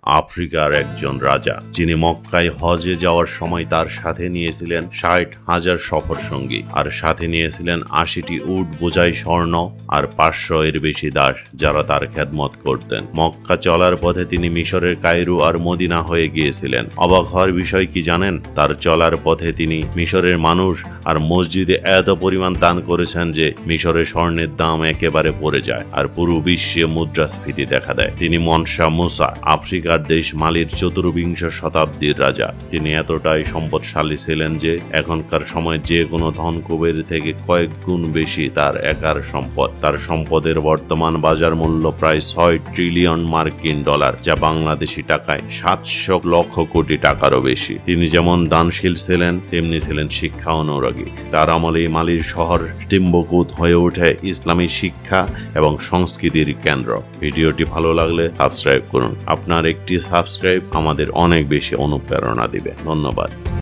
আফ্রিকার একজন রাজা, যিনি মক্কায় হজে যাওয়ার সময় তার সাথে নিয়েছিলেন ৬০,০০০ সফর সঙ্গী, আর সাথে নিয়েছিলেন ৮০টি উট বোঝাই স্বর্ণ আর ৫০০ এর বেশি দাস, যারা তার খেদমত করতেন। মক্কা চলার পথে তিনি মিশরের কায়রো আর মদিনা হয়ে গিয়েছিলেন। অবাক হওয়ার বিষয় কি জানেন? তার চলার পথে তিনি মিশরের মানুষ আর মসজিদে এত পরিমাণ দান করেছেন যে মিশরের স্বর্ণের দাম একেবারে পড়ে যায় আর পুরো বিশ্বে মুদ্রাস্ফীতি দেখা দেয়। তিনি মনসা মুসা, আফ্রিকার দেশ মালির ১৪বিংশ শতাব্দীর রাজা। তিনি এতটাই সম্পদশালী ছিলেন যে এখনকার সময় যে কোনো ধন কুবের থেকে কয়েক গুণ বেশি তার একার সম্পদ। তার সম্পদের বর্তমান বাজার মূল্য প্রায় ৬ ট্রিলিয়ন মার্কিন ডলার, যা বাংলাদেশি টাকায় ৭০০ লক্ষ কোটি টাকারও বেশি। তিনি যেমন দানশীল ছিলেন, তেমনি ছিলেন শিক্ষা অনুরাগী। তার আমলেই মালির শহর টিম্বুকুত হয়ে ওঠে ইসলামী শিক্ষা এবং সংস্কৃতির কেন্দ্র। ভিডিওটি ভালো লাগলে সাবস্ক্রাইব করুন। আপনার একটি সাবস্ক্রাইব আমাদের অনেক বেশি অনুপ্রেরণা দিবে। ধন্যবাদ।